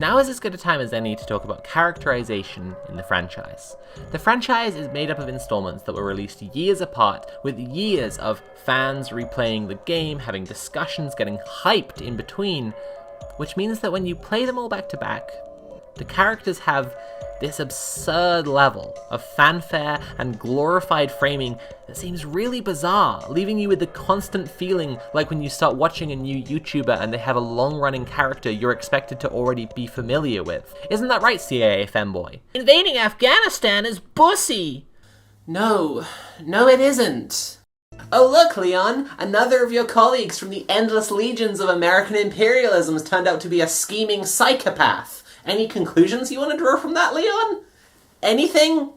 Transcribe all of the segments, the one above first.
Now is as good a time as any to talk about characterization in the franchise. The franchise is made up of installments that were released years apart, with years of fans replaying the game, having discussions, getting hyped in between, which means that when you play them all back to back, the characters have this absurd level of fanfare and glorified framing that seems really bizarre, leaving you with the constant feeling like when you start watching a new YouTuber and they have a long-running character you're expected to already be familiar with. Isn't that right, CIA Femboi? Invading Afghanistan is bussy! No, it isn't. Oh look, Leon, another of your colleagues from the endless legions of American imperialism has turned out to be a scheming psychopath. Any conclusions you want to draw from that, Leon? Anything?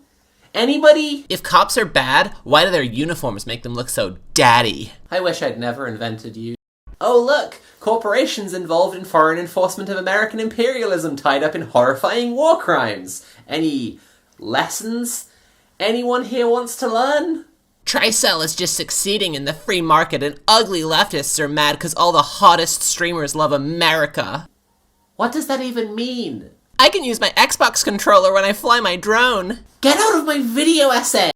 Anybody? If cops are bad, why do their uniforms make them look so daddy? I wish I'd never invented you. Oh look, corporations involved in foreign enforcement of American imperialism tied up in horrifying war crimes. Any lessons anyone here wants to learn? Tricell is just succeeding in the free market and ugly leftists are mad because all the hottest streamers love America. What does that even mean? I can use my Xbox controller when I fly my drone. Get out of my video essay!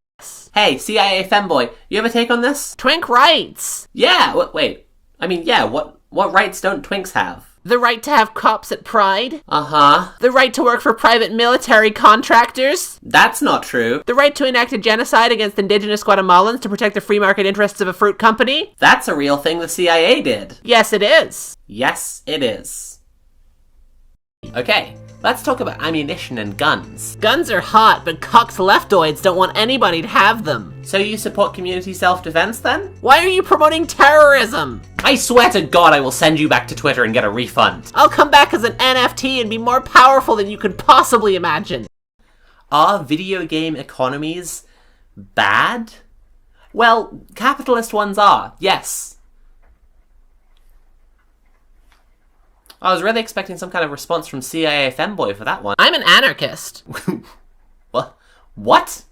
Hey, CIA Femboi, you have a take on this? Twink rights! Yeah, wait. What rights don't twinks have? The right to have cops at Pride. Uh-huh. The right to work for private military contractors. That's not true. The right to enact a genocide against indigenous Guatemalans to protect the free market interests of a fruit company. That's a real thing the CIA did. Yes, it is. Yes, it is. Okay, let's talk about ammunition and guns. Guns are hot, but cocked leftoids don't want anybody to have them. So you support community self-defense then? Why are you promoting terrorism? I swear to God I will send you back to Twitter and get a refund. I'll come back as an NFT and be more powerful than you could possibly imagine. Are video game economies bad? Well, capitalist ones are, yes. I was really expecting some kind of response from CIA Femboi for that one. I'm an anarchist. What?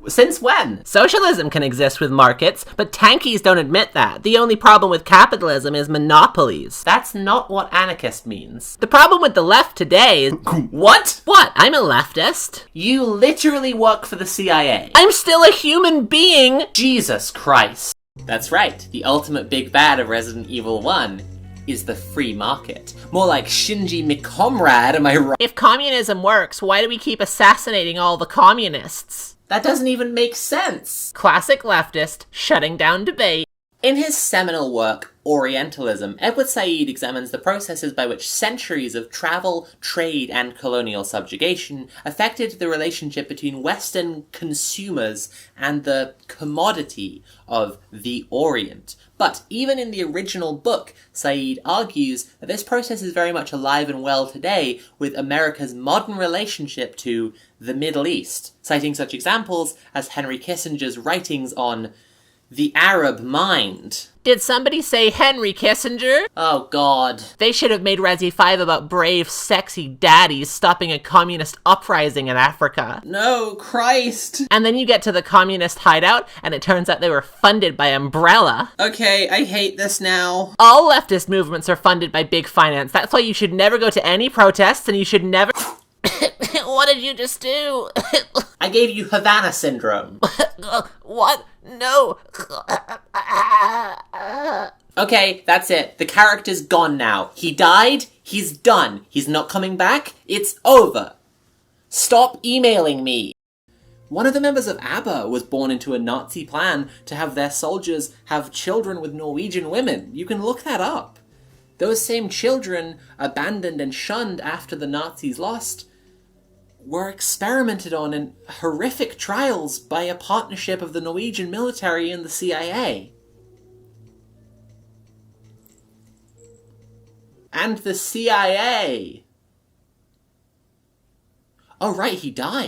Since when? Socialism can exist with markets, but tankies don't admit that. The only problem with capitalism is monopolies. That's not what anarchist means. The problem with the left today is... What? What? I'm a leftist. You literally work for the CIA. I'm still a human being. Jesus Christ. That's right. The ultimate big bad of Resident Evil 1 is the free market. More like Shinji McComrade, am I right? If communism works, why do we keep assassinating all the communists? That doesn't even make sense. Classic leftist, shutting down debate. In his seminal work, Orientalism, Edward Said examines the processes by which centuries of travel, trade, and colonial subjugation affected the relationship between Western consumers and the commodity of the Orient. But even in the original book, Said argues that this process is very much alive and well today with America's modern relationship to the Middle East, citing such examples as Henry Kissinger's writings on the Arab mind. Did somebody say Henry Kissinger? Oh God. They should have made Resi 5 about brave, sexy daddies stopping a communist uprising in Africa. No, Christ. And then you get to the communist hideout, and it turns out they were funded by Umbrella. Okay, I hate this now. All leftist movements are funded by big finance. That's why you should never go to any protests, and you should never... What did you just do? I gave you Havana syndrome. What? No. Okay, that's it. The character's gone now. He died. He's done. He's not coming back. It's over. Stop emailing me. One of the members of ABBA was born into a Nazi plan to have their soldiers have children with Norwegian women. You can look that up. Those same children, abandoned and shunned after the Nazis lost, were experimented on in horrific trials by a partnership of the Norwegian military and the CIA. And the CIA! Oh right, he died.